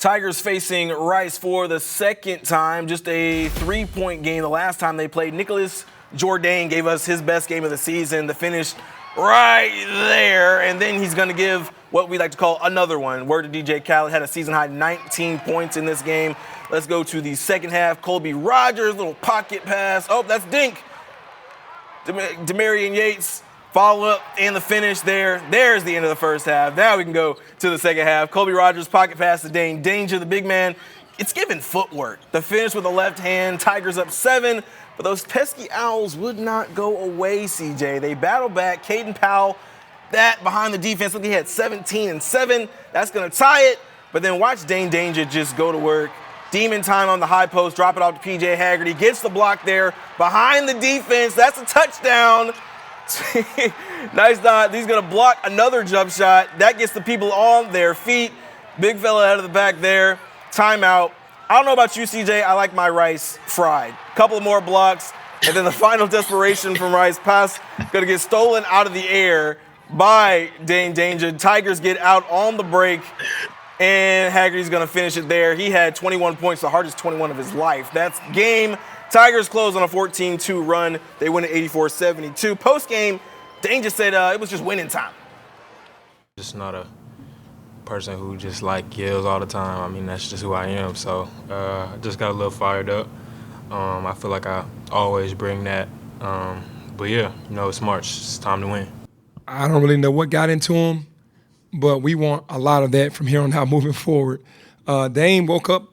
Tigers facing Rice for the second time, just a 3-point game. The last time they played, Nicholas Jourdain gave us his best game of the season. The finish right there, and then he's going to give what we like to call another one. Word to DJ Khaled, had a season-high 19 points in this game. Let's go to the second half. Colby Rogers, little pocket pass. Oh, that's Dink. Demarion Yates, follow-up and the finish there. There's the end of the first half. Now we can go to the second half. Colby Rogers, pocket pass to Dain Dainja, the big man. It's given footwork. The finish with the left hand. Tigers up 7. But those pesky Owls would not go away, CJ. They battle back. Caden Powell, that behind the defense. Look, he had 17 and 7. That's going to tie it. But then watch Dain Dainja just go to work. Demon time on the high post. Drop it off to P.J. Haggerty. Gets the block there. Behind the defense. That's a touchdown. Nice dot. He's going to block another jump shot. That gets the people on their feet. Big fella out of the back there. Timeout. I don't know about you, CJ. I like my Rice fried. Couple of more blocks, and then the final desperation from Rice. Pass going to get stolen out of the air by Dain Dainja. Tigers get out on the break, and Haggerty's going to finish it there. He had 21 points, the hardest 21 of his life. That's game. Tigers close on a 14-2 run. They win at 84-72. Post-game, Dainja said it was just winning time. Just not a person who just yells all the time. I mean, that's just who I am. So I just got a little fired up. I feel like I always bring that. But yeah, it's March. It's time to win. I don't really know what got into him, but we want a lot of that from here on out moving forward. Dain woke up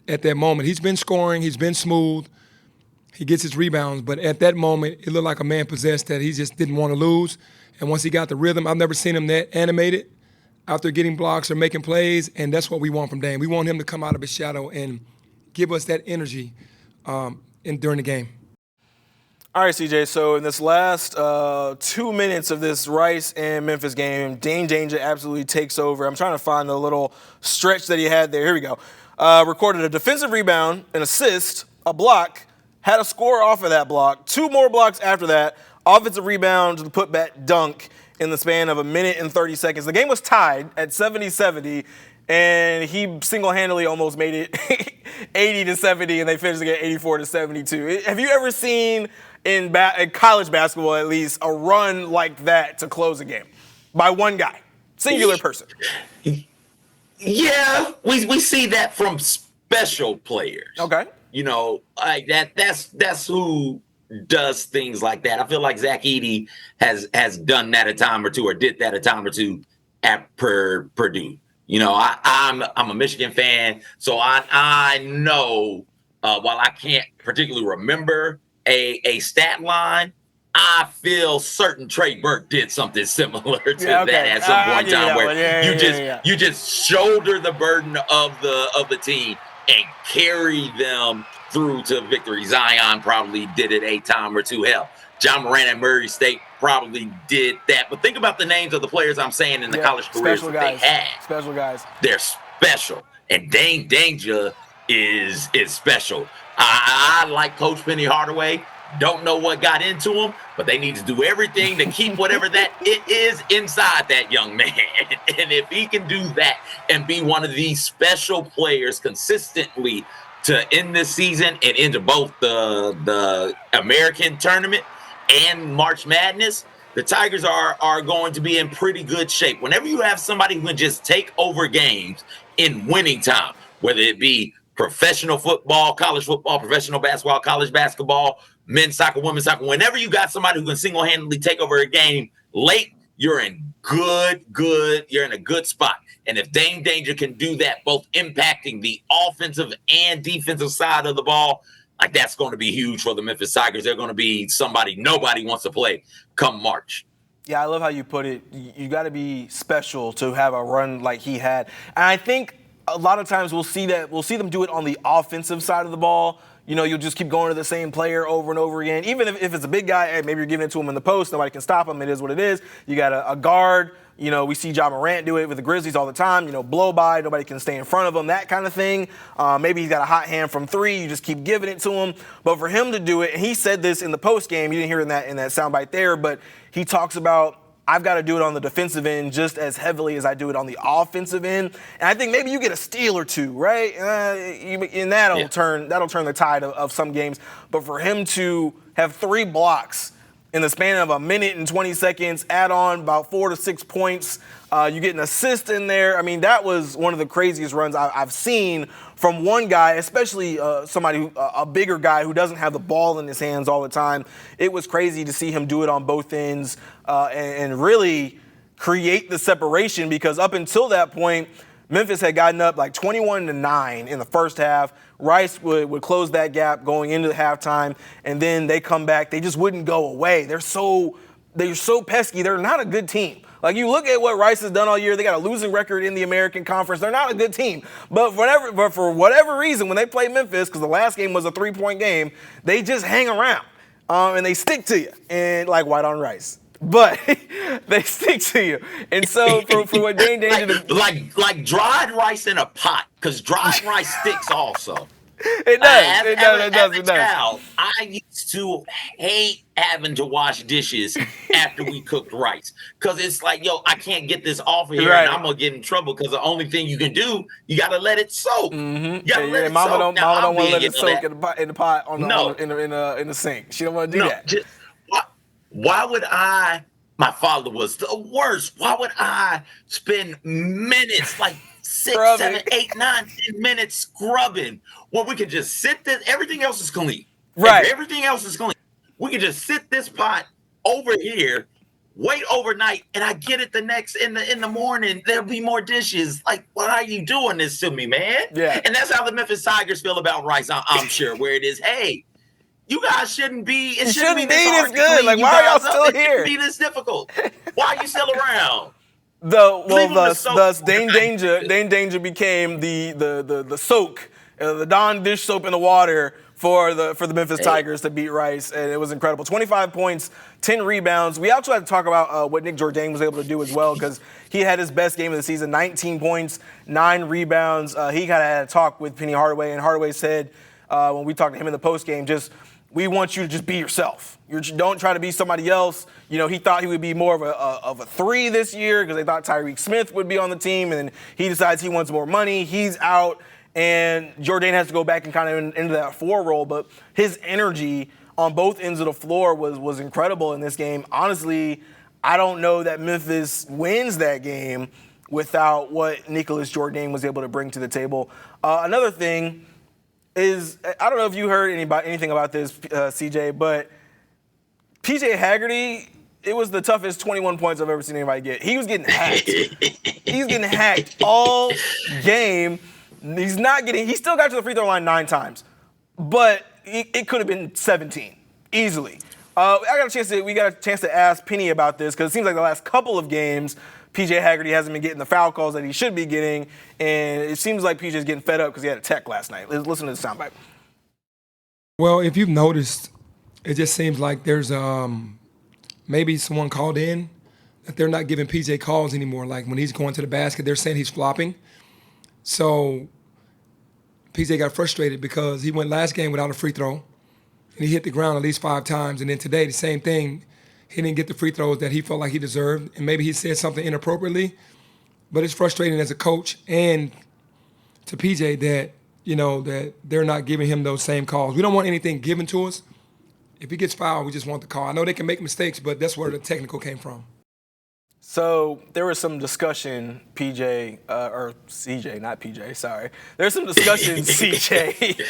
at that moment. He's been scoring. He's been smooth. He gets his rebounds. But at that moment, it looked like a man possessed that he just didn't want to lose. And once he got the rhythm, I've never seen him that animated out there getting blocks or making plays, and that's what we want from Dain. We want him to come out of his shadow and give us that energy during the game. All right, CJ, so in this last 2 minutes of this Rice and Memphis game, Dain Dainja absolutely takes over. I'm trying to find the little stretch that he had there. Here we go. Recorded a defensive rebound, an assist, a block, had a score off of that block, 2 more blocks after that, offensive rebound to the putback dunk in the span of a minute and 30 seconds. The game was tied at 70-70, and he single-handedly almost made it 80-70, and they finished again 84-72. Have you ever seen in college basketball, at least, a run like that to close a game by one guy, singular person? Yeah, we see that from special players. Okay. That's who does things like that. I feel like Zach Edey has done that a time or two, or did that a time or two at Purdue. I'm a Michigan fan, so I know while I can't particularly remember a stat line, I feel certain Trey Burke did something similar to that at some point in time, where you just shoulder the burden of the team and carry them through to victory. Zion probably did it a time or two. Hell, John Morant at Murray State probably did that. But think about the names of the players I'm saying in the college careers that they had. Special guys. They're special. And Dain Dainja is special. I like Coach Penny Hardaway. Don't know what got into him, but they need to do everything to keep whatever that it is inside that young man. And if he can do that and be one of these special players consistently to end this season and into both the American tournament and March Madness, the Tigers are going to be in pretty good shape. Whenever you have somebody who can just take over games in winning time, whether it be professional football, college football, professional basketball, college basketball, men's soccer, women's soccer, whenever you got somebody who can single-handedly take over a game late, you're in you're in a good spot. And if Dain Dainja can do that, both impacting the offensive and defensive side of the ball, that's going to be huge for the Memphis Tigers. They're going to be somebody nobody wants to play come March. Yeah, I love how you put it. You got to be special to have a run like he had. And I think a lot of times we'll see them do it on the offensive side of the ball. You'll just keep going to the same player over and over again. Even if it's a big guy, maybe you're giving it to him in the post. Nobody can stop him. It is what it is. You got a guard. We see John Morant do it with the Grizzlies all the time. Blow by. Nobody can stay in front of him, that kind of thing. Maybe he's got a hot hand from 3. You just keep giving it to him. But for him to do it, and he said this in the post game. You didn't hear in that soundbite there, but he talks about I've got to do it on the defensive end just as heavily as I do it on the offensive end. And I think maybe you get a steal or two, right? And that'll turn the tide of some games. But for him to have 3 blocks in the span of a minute and 20 seconds, add on about 4 to 6 points, you get an assist in there. I mean, that was one of the craziest runs I've seen from one guy, especially a bigger guy who doesn't have the ball in his hands all the time. It was crazy to see him do it on both ends and really create the separation, because up until that point, Memphis had gotten up like 21-9 in the first half. Rice would close that gap going into the halftime, and then they come back. They just wouldn't go away. They're so pesky. They're not a good team. Like, you look at what Rice has done all year, they got a losing record in the American Conference. They're not a good team. But for whatever reason, when they play Memphis, because the last game was a 3-point game, they just hang around and they stick to you, and like white on rice. But they stick to you. And so for what Dain Dainja like dried rice in a pot, because dried rice sticks also. It does. As a child, I used to hate having to wash dishes after we cooked rice, because it's like, yo, I can't get this off of here, and I'm gonna get in trouble, because the only thing you can do, you gotta let it soak. Mm-hmm. Mama don't want to let it soak in the pot in the sink. She don't want to do that. Why would I? My father was the worst. Why would I spend minutes, like 6, 7, 8, 9, 10 minutes scrubbing, when we could just sit this? Everything else is clean. Right. Everything else is clean. We could just sit this pot over here, wait overnight, and I get it in the morning. There'll be more dishes. Like, why are you doing this to me, man? Yeah. And that's how the Memphis Tigers feel about rice. I'm sure, where it is. Hey, you guys shouldn't be. It shouldn't be this good. Like, why are y'all still here? It shouldn't be this difficult. Why are you still around? Thus Dain Dainja became the soak, the Dawn dish soap in the water for the Memphis Tigers to beat Rice, and it was incredible. 25 points, 10 rebounds. We also had to talk about what Nick Jourdain was able to do as well, because he had his best game of the season, 19 points, 9 rebounds. He kind of had a talk with Penny Hardaway, and Hardaway said when we talked to him in the postgame, we want you to just be yourself. Don't try to be somebody else. You know, he thought he would be more of a 3 this year, because they thought Tyreek Smith would be on the team, and then he decides he wants more money. He's out, and Jourdain has to go back and kind of into that 4 role. But his energy on both ends of the floor was incredible in this game. Honestly, I don't know that Memphis wins that game without what Nicholas Jourdain was able to bring to the table. Another thing is, I don't know if you heard anything about this, CJ, but PJ Haggerty, it was the toughest 21 points I've ever seen anybody get. He was getting hacked. He's getting hacked all game. He still got to the free throw line 9 times, but it could have been 17 easily. We got a chance to ask Penny about this, because it seems like the last couple of games, PJ Haggerty hasn't been getting the foul calls that he should be getting, and it seems like PJ's getting fed up because he had a tech last night. Let's listen to the soundbite. Well, if you've noticed, it just seems like there's maybe someone called in that they're not giving PJ calls anymore. Like, when he's going to the basket, they're saying he's flopping. So PJ got frustrated because he went last game without a free throw, and he hit the ground at least 5 times. And then today, the same thing. He didn't get the free throws that he felt like he deserved, and maybe he said something inappropriately. But it's frustrating as a coach and to PJ that, that they're not giving him those same calls. We don't want anything given to us. If he gets fouled, we just want the call. I know they can make mistakes, but that's where the technical came from. So there was some discussion, or CJ, not PJ, sorry. There's some discussion, CJ,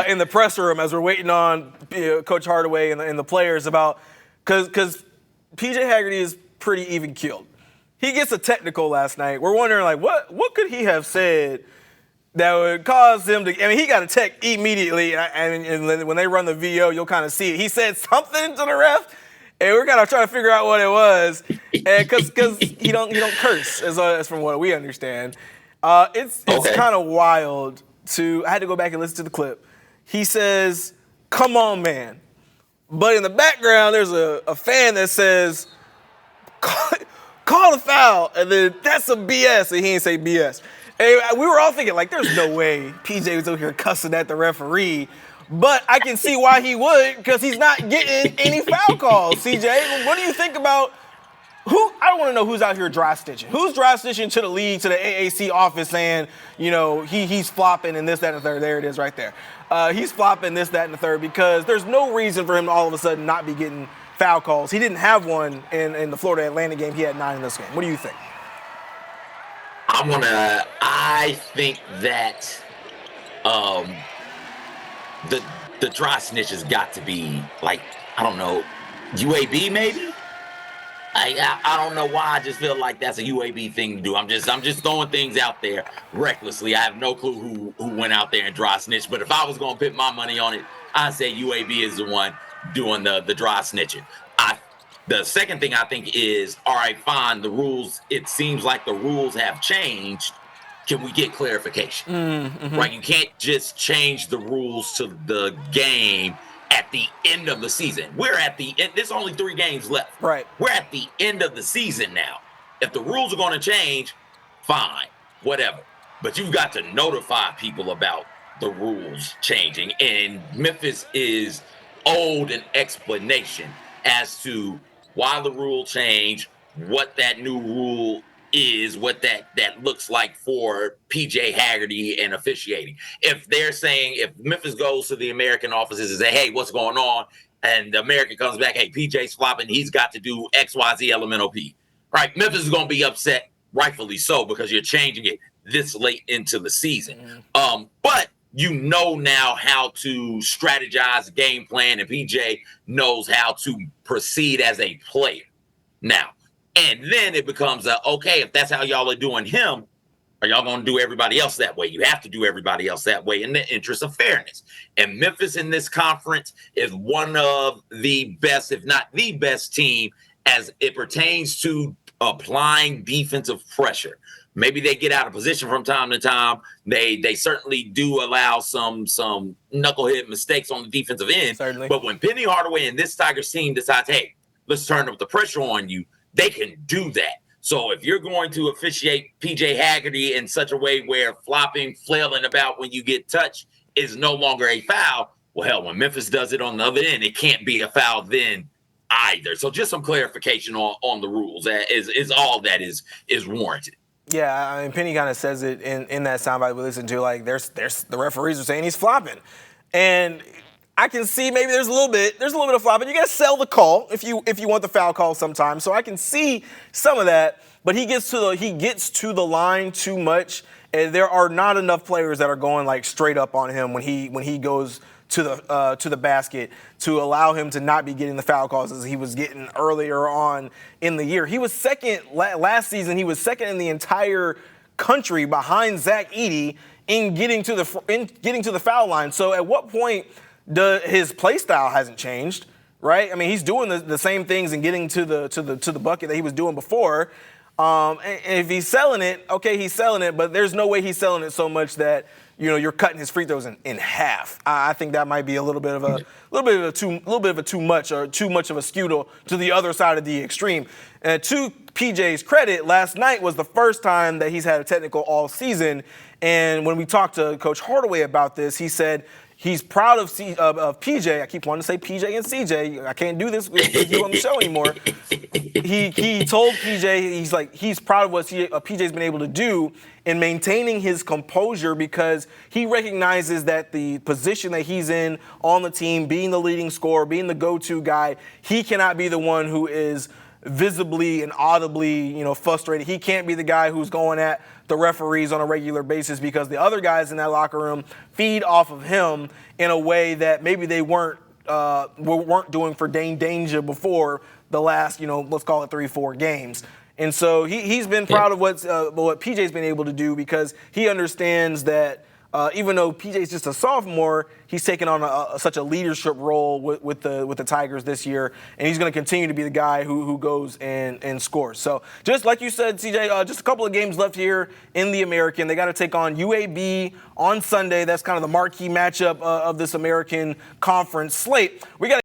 in the press room as we're waiting on Coach Hardaway and the players about, because PJ Haggerty is pretty even-keeled. He gets a technical last night. We're wondering, like, what could he have said that would cause him to – I mean, he got a tech immediately, and when they run the VO, you'll kind of see it. He said something to the ref, and we're kind of trying to figure out what it was, because he don't curse, as from what we understand. It's kind of wild I had to go back and listen to the clip. He says, "Come on, man." But in the background, there's a fan that says, call the foul, and then that's some BS, and he didn't say BS. And we were all thinking, like, there's no way PJ was over here cussing at the referee, but I can see why he would, because he's not getting any foul calls. CJ, what do you think about I want to know who's out here dry stitching. Who's dry stitching to the league, to the AAC office saying, he's flopping and this, that, and the third. There it is right there. He's flopping this, that, and the third because there's no reason for him to all of a sudden not be getting foul calls. He didn't have one in the Florida-Atlanta game. He had 9 in this game. What do you think? I think that the dry snitch has got to be like, I don't know, UAB maybe? I don't know why. I just feel like that's a UAB thing to do. I'm just throwing things out there recklessly. I have no clue who went out there and dry snitched. But if I was going to put my money on it, I'd say UAB is the one doing the dry snitching. The second thing I think is, all right, fine, the rules, it seems like the rules have changed. Can we get clarification? Mm-hmm. Right? You can't just change the rules to the game at the end of the season. We're at the end. There's only 3 games left. Right. We're at the end of the season now. If the rules are going to change, fine, whatever. But you've got to notify people about the rules changing. And Memphis is owed an explanation as to why the rule changed, what that new rule is, what that looks like for PJ Haggerty and officiating. If they're saying, if Memphis goes to the American offices and say, hey, what's going on? And the American comes back, hey, PJ's flopping, he's got to do XYZ elemental P. Right? Memphis is going to be upset, rightfully so, because you're changing it this late into the season. But you know now how to strategize, game plan, and PJ knows how to proceed as a player now. And then it becomes okay, if that's how y'all are doing him, are y'all going to do everybody else that way? You have to do everybody else that way in the interest of fairness. And Memphis in this conference is one of the best, if not the best team as it pertains to applying defensive pressure. Maybe they get out of position from time to time. They certainly do allow some knucklehead mistakes on the defensive end. Certainly. But when Penny Hardaway and this Tigers team decides, hey, let's turn up the pressure on you, they can do that. So if you're going to officiate PJ Haggerty in such a way where flopping, flailing about when you get touched is no longer a foul, well, hell, when Memphis does it on the other end, it can't be a foul then either. So just some clarification on the rules is all that is warranted. Yeah, I mean, Penny kind of says it in that soundbite we listened to. Like, there's the referees are saying he's flopping, and I can see maybe there's a little bit of flopping. You got to sell the call if you want the foul call sometimes. So I can see some of that, but he gets to the line too much, and there are not enough players that are going like straight up on him when he goes to the basket to allow him to not be getting the foul calls as he was getting earlier on in the year. He was second last season. He was second in the entire country behind Zach Edey in getting to the foul line. So at what point his play style hasn't changed, right? I mean, he's doing the same things and getting to the bucket that he was doing before. And if he's selling it, okay, he's selling it, but there's no way he's selling it so much that you're cutting his free throws in half. I think that might be a little bit of a too much of a skew to the other side of the extreme. And to PJ's credit, last night was the first time that he's had a technical all season. And when we talked to Coach Hardaway about this, he said he's proud of PJ. I keep wanting to say PJ and CJ. I can't do this with you on the show anymore. He told PJ, he's proud of what PJ's been able to do in maintaining his composure because he recognizes that the position that he's in on the team, being the leading scorer, being the go-to guy, he cannot be the one who is visibly and audibly, frustrated. He can't be the guy who's going at the referees on a regular basis because the other guys in that locker room feed off of him in a way that maybe they weren't doing for Dain Dainja before the last, let's call it 3-4 games. And so he's been proud of what PJ's been able to do because he understands that even though PJ's just a sophomore, he's taken on such a leadership role with the Tigers this year, and he's going to continue to be the guy who goes and scores. So just like you said, CJ, just a couple of games left here in the American. They got to take on UAB on Sunday. That's kind of the marquee matchup of this American Conference slate. We got